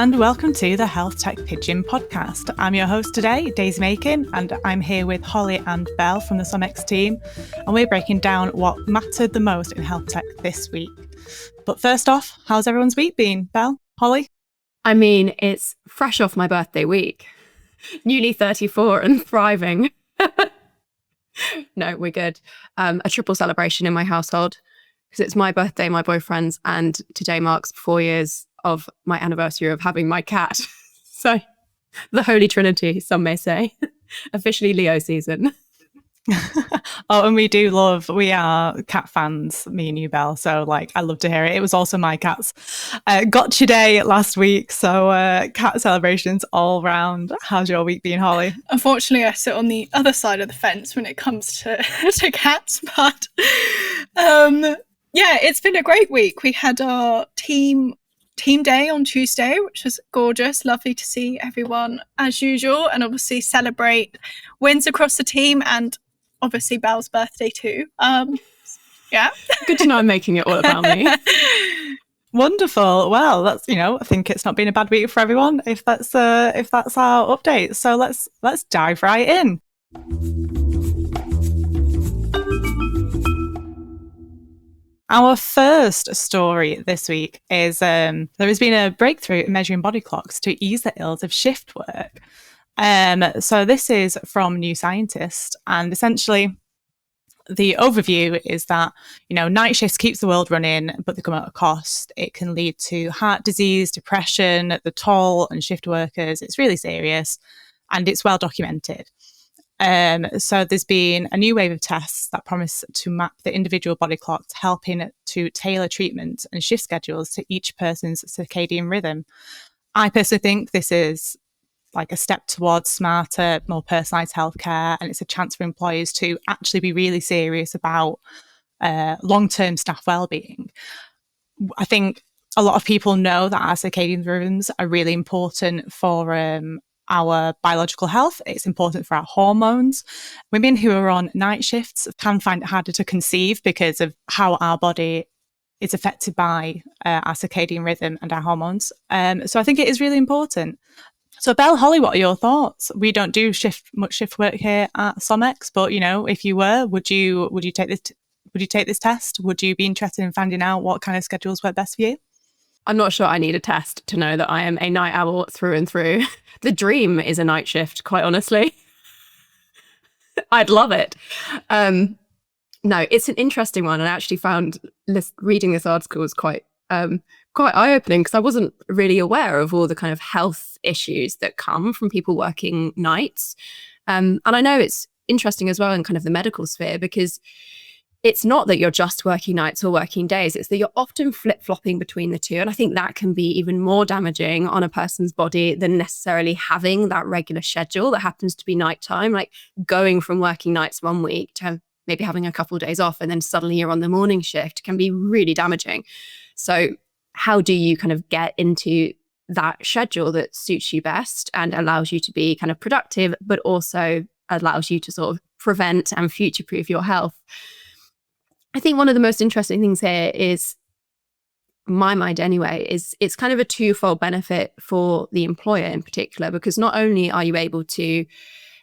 and welcome to the Healthtech Pigeon podcast. I'm your host today, Daisy Makin, and I'm here with Holly and Belle from the SomX team, and we're breaking down what mattered the most in health tech this week. But first off, how's everyone's week been? Belle? Holly? I mean, it's fresh off my birthday week. Newly 34 and thriving. No, we're good. A triple celebration in my household because it's my birthday, my boyfriend's, and today marks 4 years of my anniversary of having my cat. So the Holy Trinity, some may say. Officially Leo season. Oh, and we are cat fans, me and you, Belle. So I love to hear it. It was also my cat's gotcha day last week. So cat celebrations all round. How's your week been, Holly? Unfortunately, I sit on the other side of the fence when it comes to cats. But yeah, it's been a great week. We had our team day on Tuesday, which was gorgeous. Lovely to see everyone as usual, and obviously celebrate wins across the team and obviously Belle's birthday too. Yeah. Good to know I'm making it all about me. Wonderful. Well, that's, I think it's not been a bad week for everyone if that's our update. So let's dive right in. Our first story this week is there has been a breakthrough in measuring body clocks to ease the ills of shift work. So this is from New Scientist, and essentially the overview is that, night shifts keeps the world running, but they come at a cost. It can lead to heart disease, depression, the toll on shift workers. It's really serious, and it's well documented. So there's been a new wave of tests that promise to map the individual body clocks, helping to tailor treatment and shift schedules to each person's circadian rhythm. I personally think this is a step towards smarter, more personalised healthcare, and it's a chance for employers to actually be really serious about long-term staff well-being. I think a lot of people know that our circadian rhythms are really important for our biological health. It's important for our hormones. Women who are on night shifts can find it harder to conceive because of how our body is affected by our circadian rhythm and our hormones. So I think it is really important. So Belle, Holly, what are your thoughts? We don't do much shift work here at SomX, but if you were, would you take this? Would you take this test? Would you be interested in finding out what kind of schedules work best for you? I'm not sure I need a test to know that I am a night owl through and through. The dream is a night shift, quite honestly. I'd love it. No, it's an interesting one. And I actually found reading this article was quite eye-opening because I wasn't really aware of all the kind of health issues that come from people working nights. And I know it's interesting as well in kind of the medical sphere because it's not that you're just working nights or working days, it's that you're often flip-flopping between the two. And I think that can be even more damaging on a person's body than necessarily having that regular schedule that happens to be nighttime, like going from working nights 1 week to maybe having a couple of days off and then suddenly you're on the morning shift can be really damaging. So how do you kind of get into that schedule that suits you best and allows you to be kind of productive, but also allows you to sort of prevent and future-proof your health? I think one of the most interesting things here is, my mind anyway, is it's kind of a twofold benefit for the employer in particular, because not only are you able to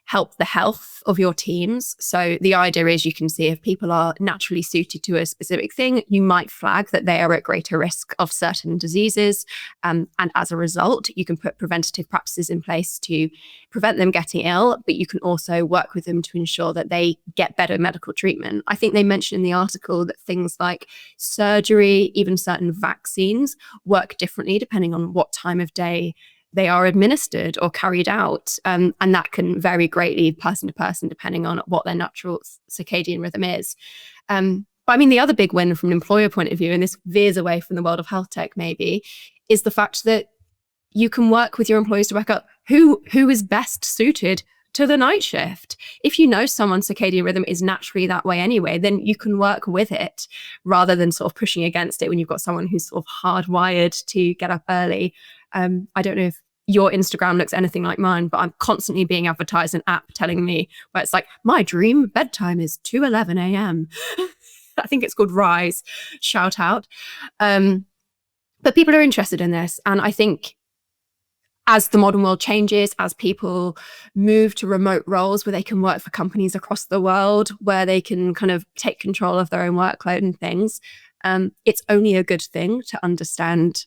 help the health of your teams. So the idea is you can see if people are naturally suited to a specific thing, you might flag that they are at greater risk of certain diseases. And as a result, you can put preventative practices in place to prevent them getting ill, but you can also work with them to ensure that they get better medical treatment. I think they mentioned in the article that things like surgery, even certain vaccines, work differently depending on what time of day they are administered or carried out. And that can vary greatly person to person, depending on what their natural circadian rhythm is. But I mean, the other big win from an employer point of view, and this veers away from the world of health tech maybe, is the fact that you can work with your employees to work out who is best suited to the night shift. If you know someone's circadian rhythm is naturally that way anyway, then you can work with it rather than sort of pushing against it when you've got someone who's sort of hardwired to get up early. I don't know if your Instagram looks anything like mine, but I'm constantly being advertised an app telling me where it's like, my dream bedtime is 2:11 a.m. I think it's called Rise, shout out. But people are interested in this. And I think as the modern world changes, as people move to remote roles where they can work for companies across the world, where they can kind of take control of their own workload and things, it's only a good thing to understand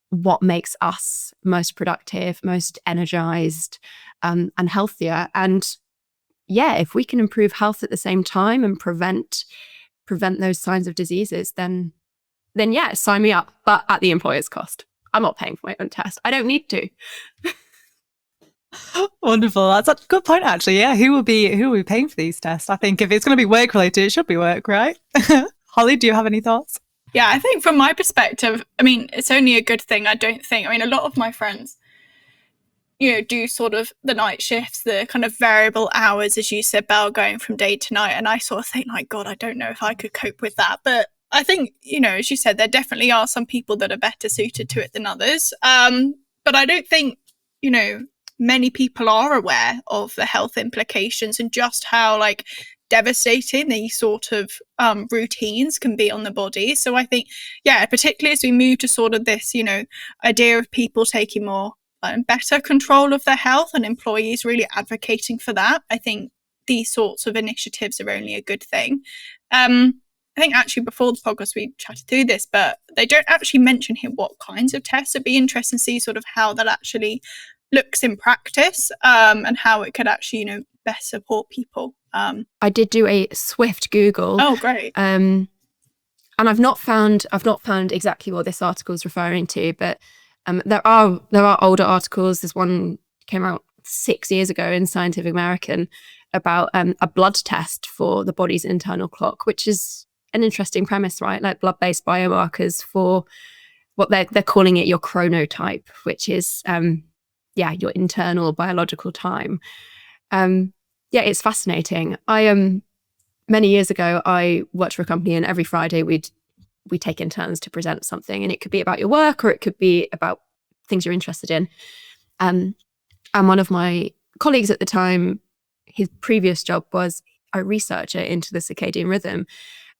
what makes us most productive, most energized, and healthier. And yeah, if we can improve health at the same time and prevent those signs of diseases, then yeah, sign me up, but at the employer's cost. I'm not paying for my own test. I don't need to. Wonderful. That's a good point, actually. Yeah, who will be paying for these tests? I think if it's going to be work related, it should be work, right? Holly, do you have any thoughts? Yeah, I think from my perspective, I mean, it's only a good thing. I mean, a lot of my friends, do sort of the night shifts, the kind of variable hours, as you said, Belle, going from day to night. And I sort of think, like, God, I don't know if I could cope with that. But I think, as you said, there definitely are some people that are better suited to it than others. But I don't think, many people are aware of the health implications and just how, like, devastating these sort of routines can be on the body. So I think, yeah, particularly as we move to sort of this, idea of people taking more and better control of their health and employees really advocating for that, I think these sorts of initiatives are only a good thing. I think actually before the podcast we chatted through this, but they don't actually mention here what kinds of tests. It'd be interesting to see sort of how that actually looks in practice, and how it could actually, best support people. I did do a swift Google. Oh, great. And I've not found exactly what this article is referring to, but there are older articles. There's one came out 6 years ago in Scientific American about a blood test for the body's internal clock, which is an interesting premise, right? Like blood-based biomarkers for what they're calling it your chronotype, which is your internal biological time. Yeah, it's fascinating. Many years ago, I worked for a company, and every Friday we take in turns to present something, and it could be about your work or it could be about things you're interested in. And one of my colleagues at the time, his previous job was a researcher into the circadian rhythm.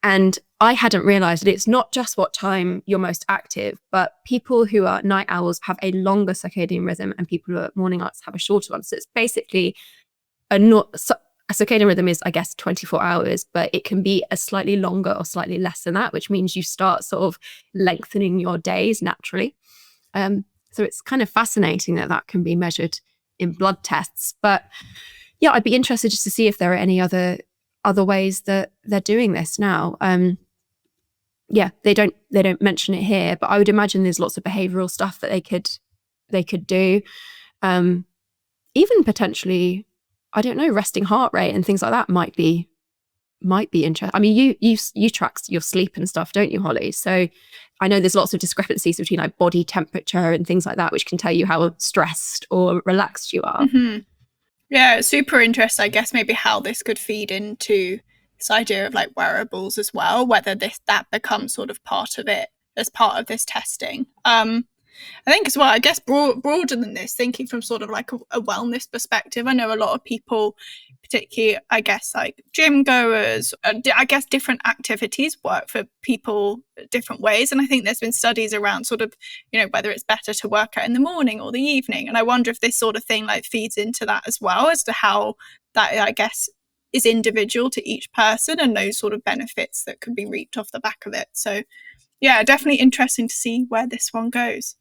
And I hadn't realized that it's not just what time you're most active, but people who are night owls have a longer circadian rhythm and people who are morningites have a shorter one. So it's basically a circadian rhythm is, I guess, 24 hours, but it can be a slightly longer or slightly less than that, which means you start sort of lengthening your days naturally. So it's kind of fascinating that can be measured in blood tests. But yeah, I'd be interested just to see if there are any other ways that they're doing this now. Yeah, they don't mention it here, but I would imagine there's lots of behavioral stuff that they could do. Even potentially, I don't know, resting heart rate and things like that might be interesting. I mean, you track your sleep and stuff, don't you, Holly? So I know there's lots of discrepancies between like body temperature and things like that, which can tell you how stressed or relaxed you are. Mm-hmm. Yeah, it's super interesting, I guess, maybe how this could feed into this idea of like wearables as well, whether that becomes sort of part of it as part of this testing. I think as well, I guess broader than this, thinking from sort of like a wellness perspective, I know a lot of people, particularly, I guess, like gym goers, I guess different activities work for people different ways. And I think there's been studies around sort of, whether it's better to work out in the morning or the evening. And I wonder if this sort of thing like feeds into that as well, as to how that, I guess, is individual to each person and those sort of benefits that could be reaped off the back of it. So yeah, definitely interesting to see where this one goes.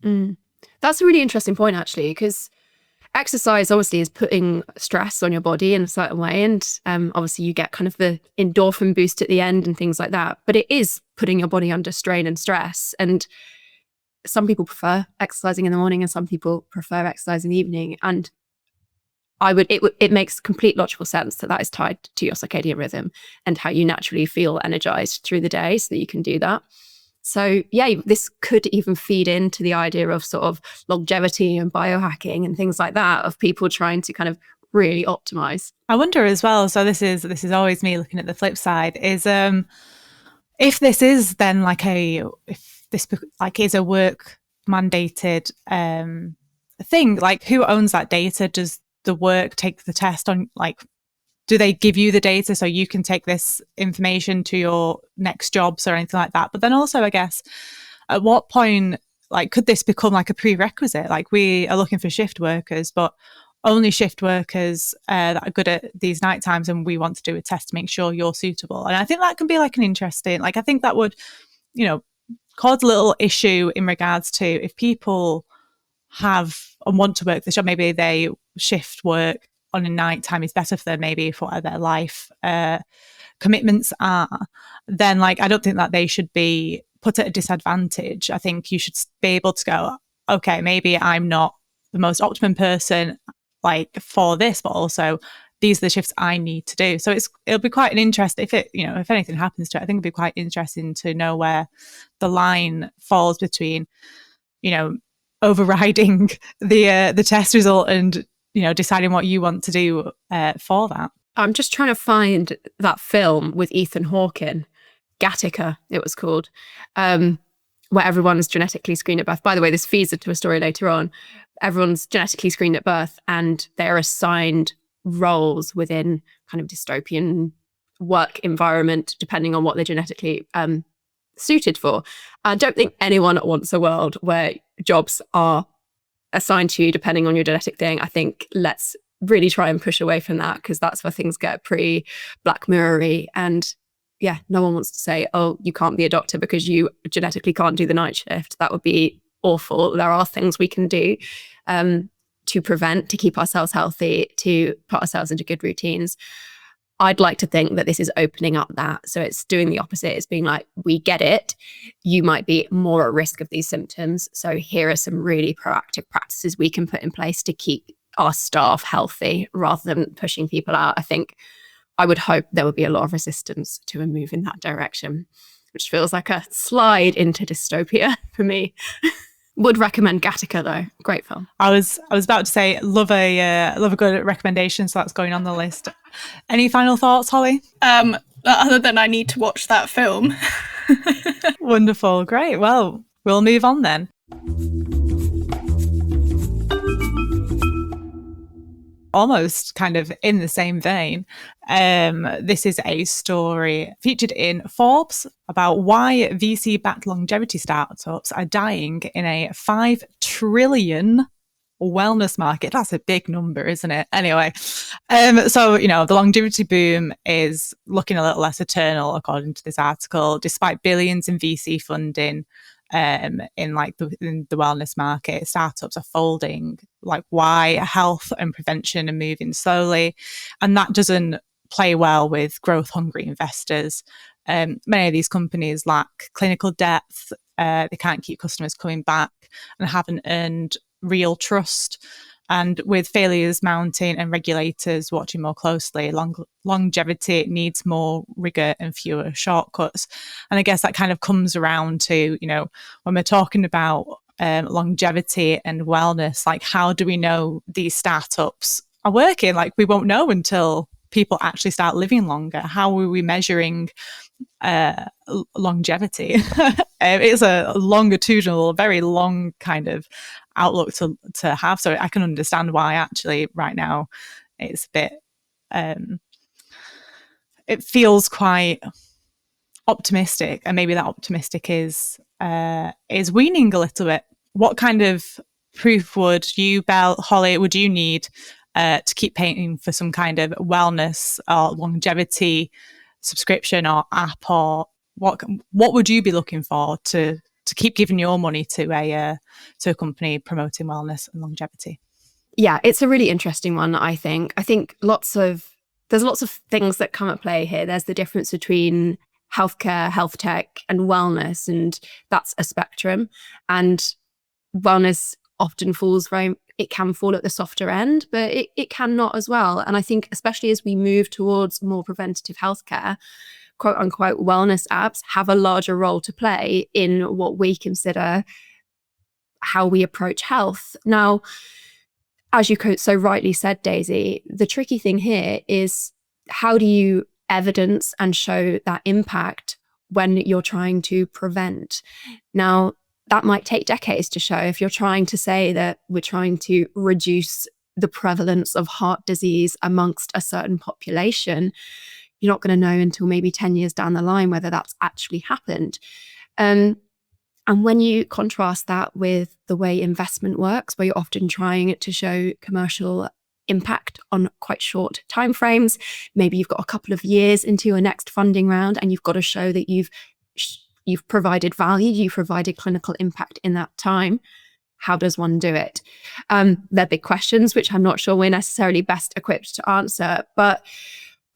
That's a really interesting point, actually, because exercise obviously is putting stress on your body in a certain way. And obviously you get kind of the endorphin boost at the end and things like that. But it is putting your body under strain and stress. And some people prefer exercising in the morning and some people prefer exercise in the evening. And it makes complete logical sense that is tied to your circadian rhythm and how you naturally feel energized through the day so that you can do that. So yeah, this could even feed into the idea of sort of longevity and biohacking and things like that, of people trying to kind of really optimize. I wonder as well, so this is always me looking at the flip side, is if this is then if this is a work mandated thing, like who owns that data? Does the work take the test on, like, do they give you the data so you can take this information to your next jobs or anything like that? But then also, I guess, at what point, like, could this become like a prerequisite? Like, we are looking for shift workers, but only shift workers that are good at these night times, and we want to do a test to make sure you're suitable. And I think that can be like an interesting, like, I think that would, you know, cause a little issue in regards to if people have and want to work the job, maybe they shift work on a night time is better for them, maybe for what their life commitments are, then like, I don't think that they should be put at a disadvantage. I think you should be able to go, okay, maybe I'm not the most optimum person like for this, but also these are the shifts I need to do. So it'll be quite an interest if it, you know, if anything happens to it, I think it'd be quite interesting to know where the line falls between, you know, overriding the test result and, you know, deciding what you want to do for that. I'm just trying to find that film with Ethan Hawke in, Gattaca, it was called, where everyone's genetically screened at birth. By the way, this feeds into a story later on. Everyone's genetically screened at birth and they're assigned roles within kind of dystopian work environment, depending on what they're genetically suited for. I don't think anyone wants a world where jobs are assigned to you depending on your genetic thing. I think let's really try and push away from that, because that's where things get pretty Black Mirror-y. And yeah, no one wants to say, oh, you can't be a doctor because you genetically can't do the night shift. That would be awful. There are things we can do to prevent, to keep ourselves healthy, to put ourselves into good routines. I'd like to think that this is opening up that. So it's doing the opposite. It's being like, we get it. You might be more at risk of these symptoms. So here are some really proactive practices we can put in place to keep our staff healthy rather than pushing people out. I would hope there would be a lot of resistance to a move in that direction, which feels like a slide into dystopia for me. Would recommend Gattaca though. Great film. I was about to say love a good recommendation, so that's going on the list. Any final thoughts, Holly? Other than I need to watch that film. Wonderful, great. Well, we'll move on then. Almost kind of in the same vein, this is a story featured in Forbes about why VC-backed longevity startups are dying in a $5 trillion wellness market. That's a big number, isn't it? Anyway, so, you know, the longevity boom is looking a little less eternal, according to this article, despite billions in VC funding. In the wellness market, startups are folding. Like, why? Health and prevention are moving slowly, and that doesn't play well with growth hungry investors. Many of these companies lack clinical depth. They can't keep customers coming back and haven't earned real trust. And with failures mounting and regulators watching more closely, longevity needs more rigor and fewer shortcuts. And I guess that kind of comes around to, you know, when we're talking about longevity and wellness, like, how do we know these startups are working? Like, we won't know until people actually start living longer. How are we measuring longevity? It's a longitudinal, very long kind of outlook to have. So I can understand why actually right now it's a bit, it feels quite optimistic, and maybe that optimistic is weaning a little bit. What kind of proof would you, Belle, Holly, would you need to keep paying for some kind of wellness or longevity subscription or app, or what would you be looking for to keep giving your money to a company promoting wellness and longevity? Yeah, it's a really interesting one, I think. I think there's lots of things that come at play here. There's the difference between healthcare, health tech, and wellness, and that's a spectrum. And wellness often it can fall at the softer end, but it can not as well. And I think especially as we move towards more preventative healthcare, quote unquote, wellness apps have a larger role to play in what we consider how we approach health. Now, as you so rightly said, Daisy, the tricky thing here is, how do you evidence and show that impact when you're trying to prevent? Now, that might take decades to show. If you're trying to say that we're trying to reduce the prevalence of heart disease amongst a certain population, you're not going to know until maybe 10 years down the line whether that's actually happened. And when you contrast that with the way investment works, where you're often trying to show commercial impact on quite short timeframes, maybe you've got a couple of years into your next funding round and you've got to show that you've provided value, you've provided clinical impact in that time. How does one do it? They're big questions, which I'm not sure we're necessarily best equipped to answer, but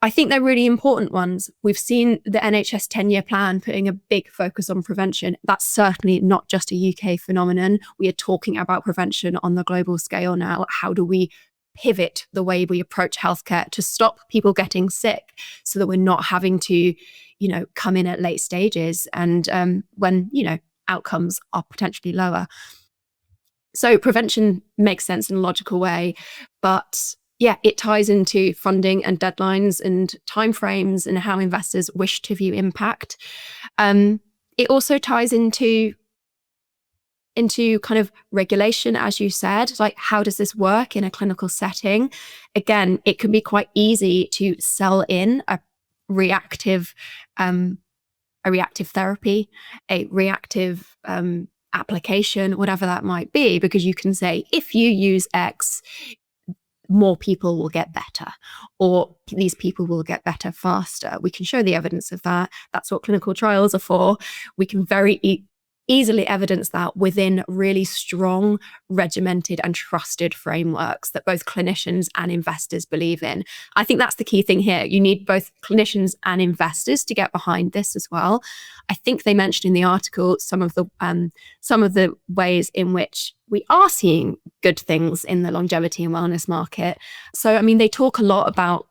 I think they're really important ones. We've seen the NHS 10-year plan putting a big focus on prevention. That's certainly not just a UK phenomenon. We are talking about prevention on the global scale now. How do we pivot the way we approach healthcare to stop people getting sick so that we're not having to, come in at late stages and when, outcomes are potentially lower. So prevention makes sense in a logical way, but yeah, it ties into funding and deadlines and timeframes and how investors wish to view impact. It also ties into kind of regulation, as you said, like how does this work in a clinical setting? Again, it can be quite easy to sell in a reactive therapy, a reactive application, whatever that might be, because you can say, if you use X, more people will get better, or these people will get better faster. We can show the evidence of that. That's what clinical trials are for. We can very easily evidence that within really strong, regimented and trusted frameworks that both clinicians and investors believe in. I think that's the key thing here. You need both clinicians and investors to get behind this as well. I think they mentioned in the article some of the ways in which we are seeing good things in the longevity and wellness market. So, I mean, they talk a lot about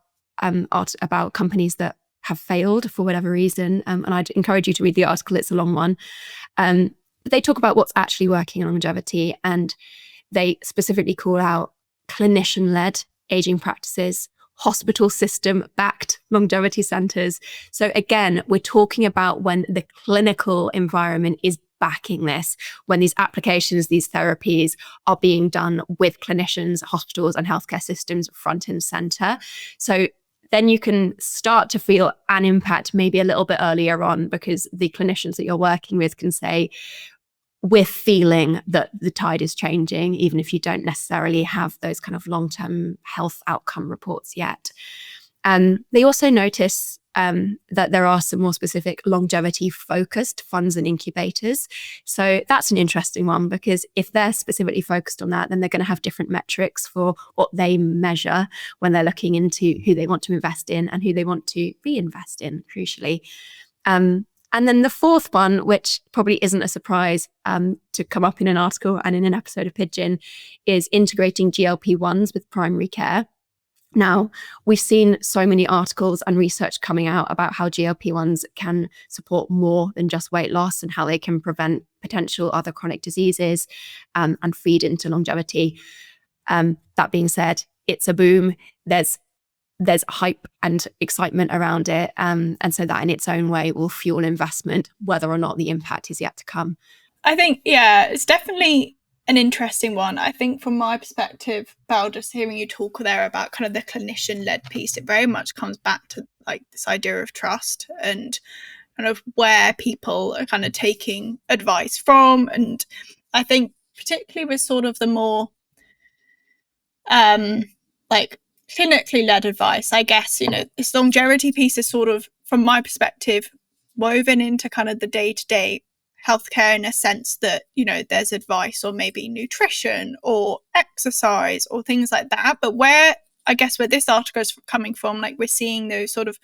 companies that have failed for whatever reason. And I'd encourage you to read the article. It's a long one. They talk about what's actually working in longevity, and they specifically call out clinician-led aging practices, hospital system-backed longevity centers. So again, we're talking about when the clinical environment is backing this, when these applications, these therapies are being done with clinicians, hospitals and healthcare systems front and center. So then you can start to feel an impact maybe a little bit earlier on, because the clinicians that you're working with can say, we're feeling that the tide is changing, even if you don't necessarily have those kind of long-term health outcome reports yet. They also notice that there are some more specific longevity-focused funds and incubators. So that's an interesting one, because if they're specifically focused on that, then they're going to have different metrics for what they measure when they're looking into who they want to invest in and who they want to reinvest in, crucially. And then the fourth one, which probably isn't a surprise to come up in an article and in an episode of Pigeon, is integrating GLP-1s with primary care. Now, we've seen so many articles and research coming out about how GLP-1s can support more than just weight loss and how they can prevent potential other chronic diseases and feed into longevity. That being said, it's a boom. There's hype and excitement around it. And so that in its own way will fuel investment, whether or not the impact is yet to come. I think, yeah, it's definitely an interesting one. I think from my perspective, Belle, just hearing you talk there about kind of the clinician-led piece, it very much comes back to like this idea of trust and kind of where people are kind of taking advice from. And I think particularly with sort of the more like clinically led advice, I guess, this longevity piece is sort of, from my perspective, woven into kind of the day-to-day healthcare in a sense that, there's advice on maybe nutrition or exercise or things like that. But where this article is coming from, like we're seeing those sort of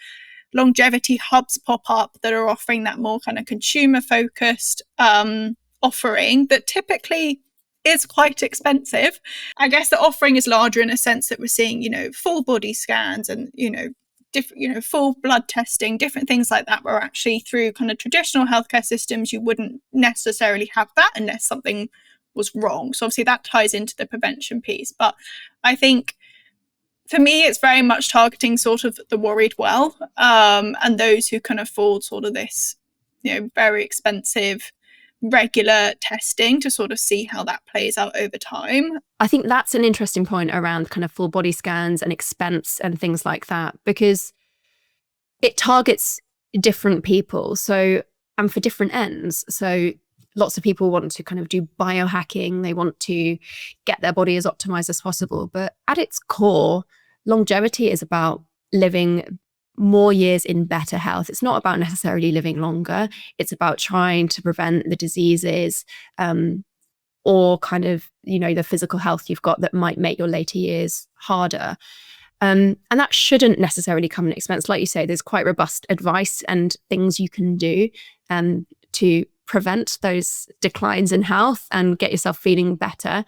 longevity hubs pop up that are offering that more kind of consumer focused offering that typically is quite expensive. I guess the offering is larger in a sense that we're seeing, full body scans and, different, full blood testing, different things like that, where actually through kind of traditional healthcare systems, you wouldn't necessarily have that unless something was wrong. So obviously that ties into the prevention piece. But I think for me, it's very much targeting sort of the worried well, and those who can afford sort of this, very expensive regular testing to sort of see how that plays out over time. I think that's an interesting point around kind of full body scans and expense and things like that, because it targets different people. So, and for different ends. So Lots of people want to kind of do biohacking. They want to get their body as optimized as possible. But at its core, longevity is about living more years in better health. It's not about necessarily living longer. It's about trying to prevent the diseases, or kind of, the physical health you've got that might make your later years harder. And that shouldn't necessarily come at an expense. Like you say, there's quite robust advice and things you can do to prevent those declines in health and get yourself feeling better.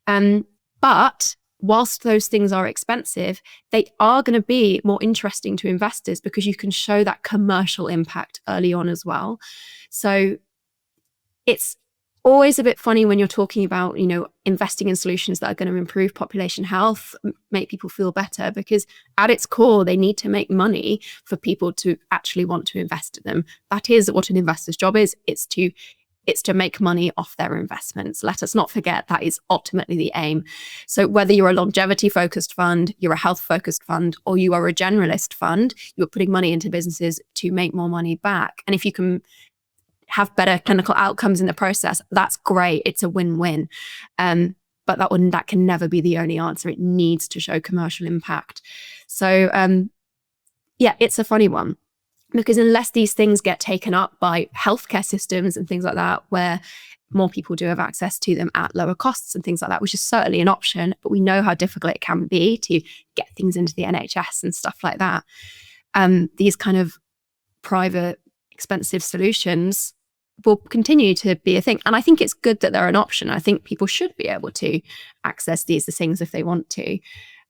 But whilst those things are expensive, they are going to be more interesting to investors because you can show that commercial impact early on as well. So it's always a bit funny when you're talking about, investing in solutions that are going to improve population health, make people feel better, because at its core, they need to make money for people to actually want to invest in them. That is what an investor's job is. It's to make money off their investments. Let us not forget that is ultimately the aim. So whether you're a longevity-focused fund, you're a health-focused fund, or you are a generalist fund, you're putting money into businesses to make more money back. And if you can have better clinical outcomes in the process, that's great. It's a win-win. But that can never be the only answer. It needs to show commercial impact. So it's a funny one. Because unless these things get taken up by healthcare systems and things like that, where more people do have access to them at lower costs and things like that, which is certainly an option, but we know how difficult it can be to get things into the NHS and stuff like that. These kind of private, expensive solutions will continue to be a thing. And I think it's good that they're an option. I think people should be able to access these things if they want to.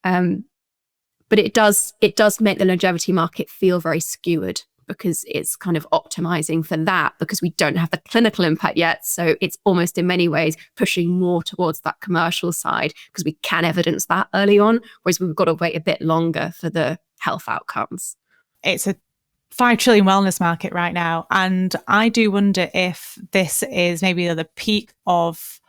But it does make the longevity market feel very skewered because it's kind of optimizing for that because we don't have the clinical impact yet. So it's almost in many ways pushing more towards that commercial side because we can evidence that early on, whereas we've got to wait a bit longer for the health outcomes. It's a 5 trillion wellness market right now. And I do wonder if this is maybe the peak of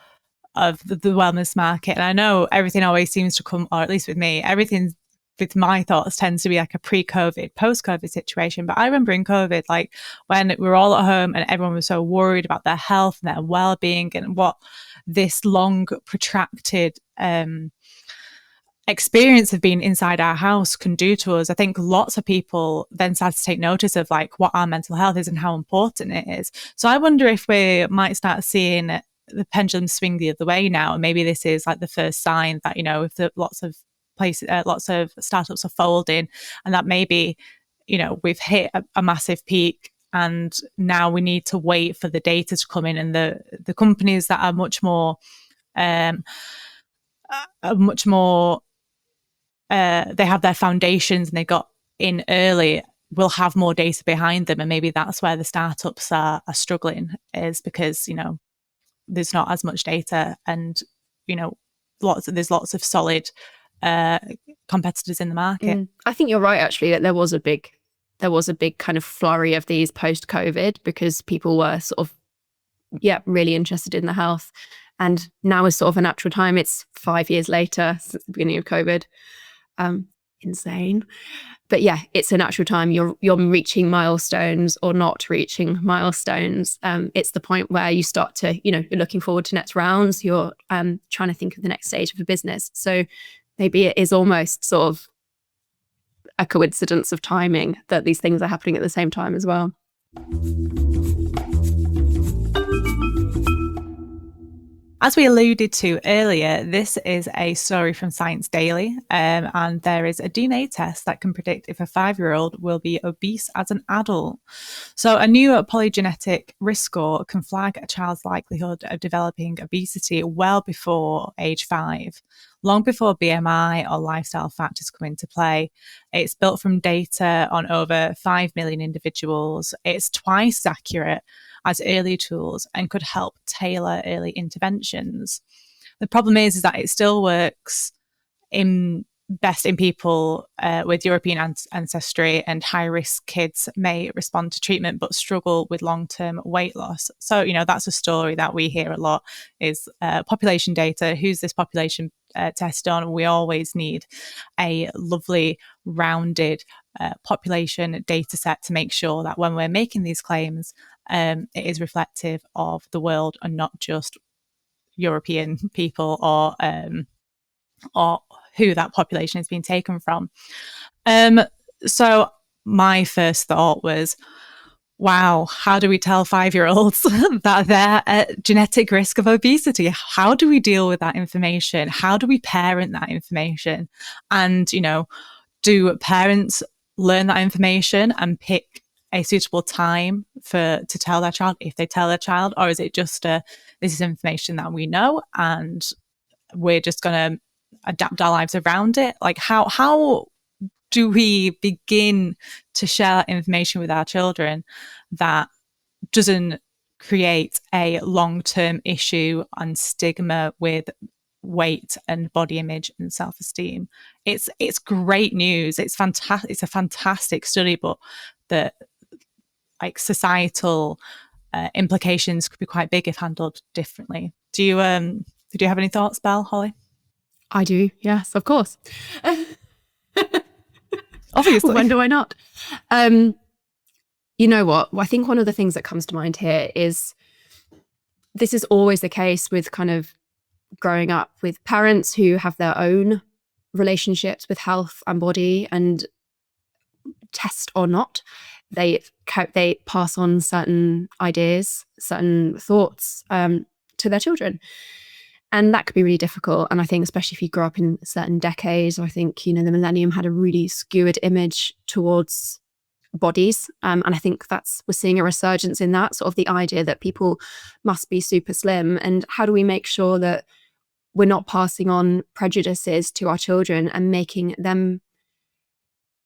the wellness market. And I know everything always seems to come, or at least with me, everything with my thoughts tends to be like a pre-COVID, post-COVID situation. But I remember in COVID, like when we were all at home and everyone was so worried about their health and their well-being and what this long, protracted experience of being inside our house can do to us. I think lots of people then start to take notice of like what our mental health is and how important it is. So I wonder if we might start seeing the pendulum swing the other way now. And maybe this is like the first sign that, if lots of startups are folding and that maybe, we've hit a massive peak and now we need to wait for the data to come in and the companies that are much more they have their foundations and they got in early will have more data behind them. And maybe that's where the startups are struggling, is because, there's not as much data and, there's lots of solid competitors in the market. I think you're right, actually, that there was a big kind of flurry of these post-COVID because people were sort of, really interested in the health. And now is sort of a natural time. It's 5 years later since the beginning of COVID. Insane. But it's a natural time. You're reaching milestones or not reaching milestones. It's the point where you start to, you're looking forward to next rounds. You're trying to think of the next stage of a business. So maybe it is almost sort of a coincidence of timing that these things are happening at the same time as well. As we alluded to earlier, this is a story from Science Daily, and there is a DNA test that can predict if a 5-year-old will be obese as an adult. So a new polygenetic risk score can flag a child's likelihood of developing obesity well before age 5, long before BMI or lifestyle factors come into play. It's built from data on over 5 million individuals. It's twice as accurate as earlier tools and could help tailor early interventions. The problem is that it still works best in people with European ancestry, and high-risk kids may respond to treatment but struggle with long-term weight loss. So, that's a story that we hear a lot is population data. Who's this population test on? We always need a lovely, rounded population data set to make sure that when we're making these claims, it is reflective of the world and not just European people or who that population has been taken from. So my first thought was, wow, how do we tell 5-year-olds that they're at genetic risk of obesity? How do we deal with that information? How do we parent that information? And, you know, do parents learn that information and pick a suitable time to tell their child, if they tell their child, or is it just this is information that we know and we're just going to adapt our lives around it? Like, how do we begin to share that information with our children that doesn't create a long-term issue and stigma with weight and body image and self-esteem? It's great news. It's fantastic. It's a fantastic study, but the like societal implications could be quite big if handled differently. Do you have any thoughts, Belle, Hollie? I do, yes, of course. Obviously. When do I not? You know what? I think one of the things that comes to mind here is this is always the case with kind of growing up with parents who have their own relationships with health and body, and test or not, they pass on certain ideas, certain thoughts to their children. And that could be really difficult. And I think especially if you grow up in certain decades, I think, you know, the millennium had a really skewed image towards bodies. And I think we're seeing a resurgence in that, sort of the idea that people must be super slim. And how do we make sure that we're not passing on prejudices to our children and making them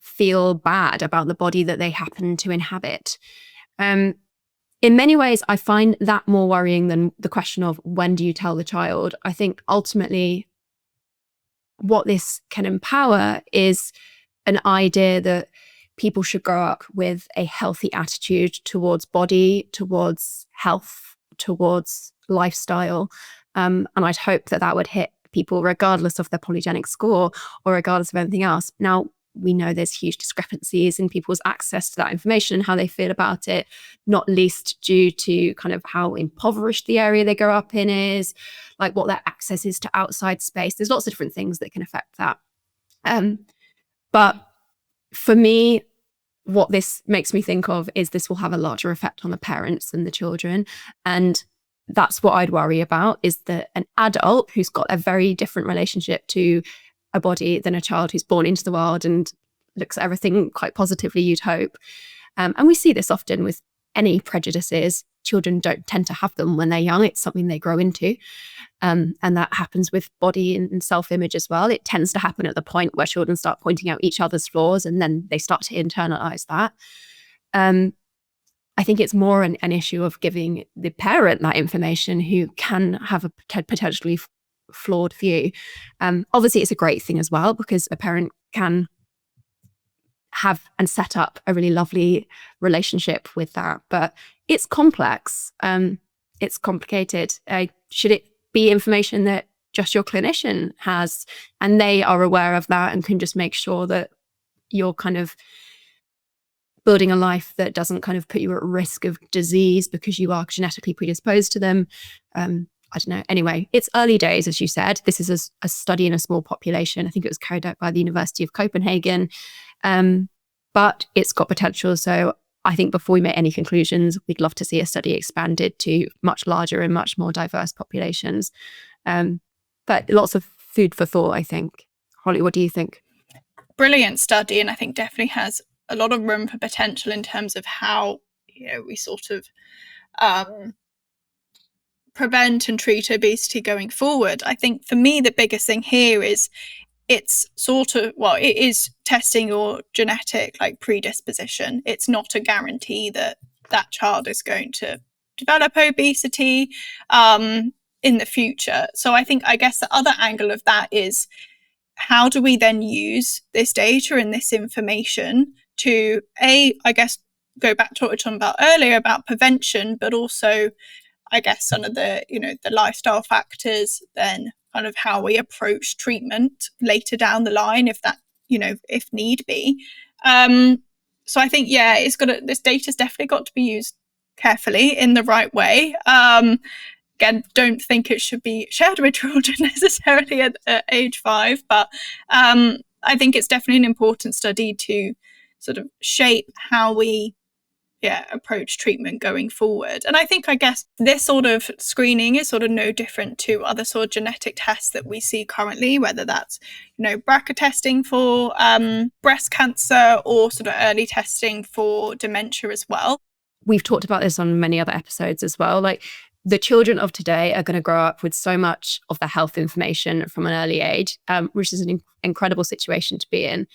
feel bad about the body that they happen to inhabit? In many ways, I find that more worrying than the question of when do you tell the child. I think ultimately what this can empower is an idea that people should grow up with a healthy attitude towards body, towards health, towards lifestyle. And I'd hope that would hit people regardless of their polygenic score or regardless of anything else. Now, we know there's huge discrepancies in people's access to that information and how they feel about it, not least due to kind of how impoverished the area they grow up in is, like what their access is to outside space. There's lots of different things that can affect that. But for me, what this makes me think of is this will have a larger effect on the parents than the children. And that's what I'd worry about, is that an adult who's got a very different relationship to a body than a child who's born into the world and looks at everything quite positively, you'd hope. And we see this often with any prejudices. Children don't tend to have them when they're young. It's something they grow into. And that happens with body and self-image as well. It tends to happen at the point where children start pointing out each other's flaws and then they start to internalize that. I think it's more an issue of giving the parent that information who can have a potentially flawed view. Obviously, it's a great thing as well because a parent can have and set up a really lovely relationship with that. But it's complex. It's complicated. Should it be information that just your clinician has and they are aware of that and can just make sure that you're kind of building a life that doesn't kind of put you at risk of disease because you are genetically predisposed to them? I don't know. Anyway, it's early days, as you said. This is a study in a small population. I think it was carried out by the University of Copenhagen. But it's got potential. So I think before we make any conclusions, we'd love to see a study expanded to much larger and much more diverse populations. But lots of food for thought, I think. Hollie, what do you think? Brilliant study, and I think definitely has a lot of room for potential in terms of how, you know, we sort of prevent and treat obesity going forward. I think for me, the biggest thing here is it's sort of, well, it is testing your genetic like predisposition. It's not a guarantee that that child is going to develop obesity in the future. So I guess the other angle of that is, how do we then use this data and this information to, I guess, go back to what we were talking about earlier about prevention, but also, I guess, some of the, you know, the lifestyle factors, then kind of how we approach treatment later down the line, if that, you know, if need be. So I think, yeah, this data's definitely got to be used carefully in the right way. Again, don't think it should be shared with children necessarily at age 5, but I think it's definitely an important study to sort of shape how we approach treatment going forward. And I guess this sort of screening is sort of no different to other sort of genetic tests that we see currently, whether that's, BRCA testing for breast cancer or sort of early testing for dementia as well. We've talked about this on many other episodes as well. Like, the children of today are going to grow up with so much of the health information from an early age, which is an incredible situation to be in.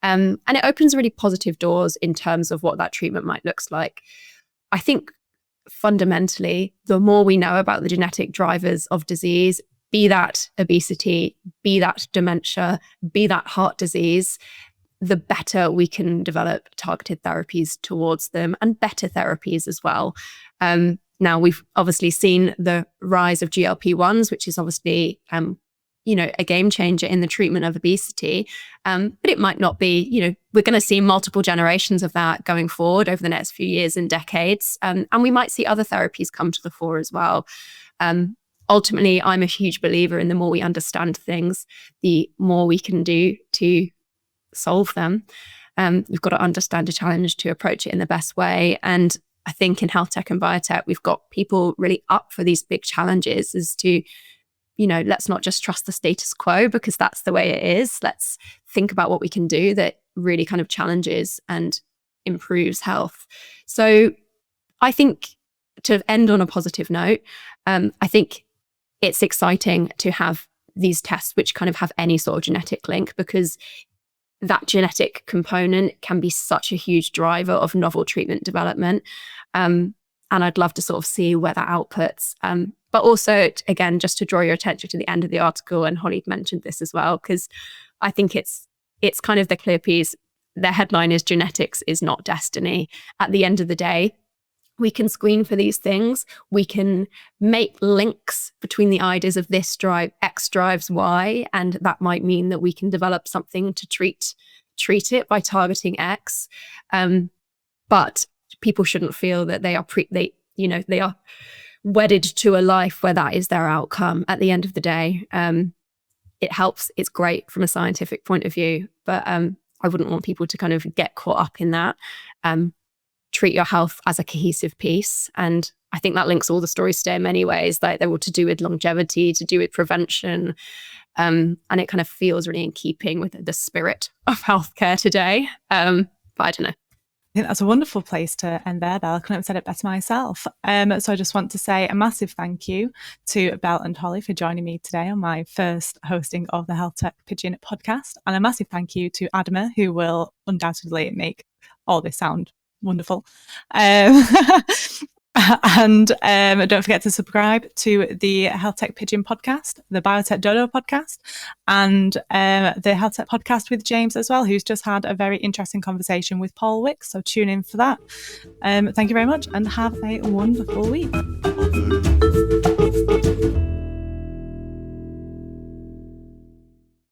And it opens really positive doors in terms of what that treatment might look like. I think fundamentally, the more we know about the genetic drivers of disease, be that obesity, be that dementia, be that heart disease, the better we can develop targeted therapies towards them, and better therapies as well. Now, we've obviously seen the rise of GLP-1s, which is obviously a game changer in the treatment of obesity. But it might not be, we're going to see multiple generations of that going forward over the next few years and decades. And we might see other therapies come to the fore as well. Ultimately, I'm a huge believer in the more we understand things, the more we can do to solve them. We've got to understand a challenge to approach it in the best way. And I think in health tech and biotech, we've got people really up for these big challenges as to, let's not just trust the status quo because that's the way it is. Let's think about what we can do that really kind of challenges and improves health. So I think, to end on a positive note, I think it's exciting to have these tests which kind of have any sort of genetic link, because that genetic component can be such a huge driver of novel treatment development. And I'd love to sort of see where that outputs. But also, again, just to draw your attention to the end of the article, and Holly mentioned this as well, because I think it's kind of the clear piece. Their headline is "Genetics is not destiny." At the end of the day, we can screen for these things. We can make links between the ideas of this drive, X drives Y, and that might mean that we can develop something to treat it by targeting X. But people shouldn't feel that they are wedded to a life where that is their outcome. At the end of the day, it helps. It's great from a scientific point of view, but I wouldn't want people to kind of get caught up in that. Treat your health as a cohesive piece. And I think that links all the stories today in many ways. Like, they're all to do with longevity, to do with prevention. And it kind of feels really in keeping with the spirit of healthcare today. But I don't know. I think that's a wonderful place to end there, Belle. I couldn't have said it better myself. So I just want to say a massive thank you to Belle and Hollie for joining me today on my first hosting of the Healthtech Pigeon podcast. And a massive thank you to Adama, who will undoubtedly make all this sound wonderful. And don't forget to subscribe to the Healthtech Pigeon podcast, the Biotech Dodo podcast, and the Healthtech podcast with James as well, who's just had a very interesting conversation with Paul Wicks. So tune in for that. Thank you very much and have a wonderful week.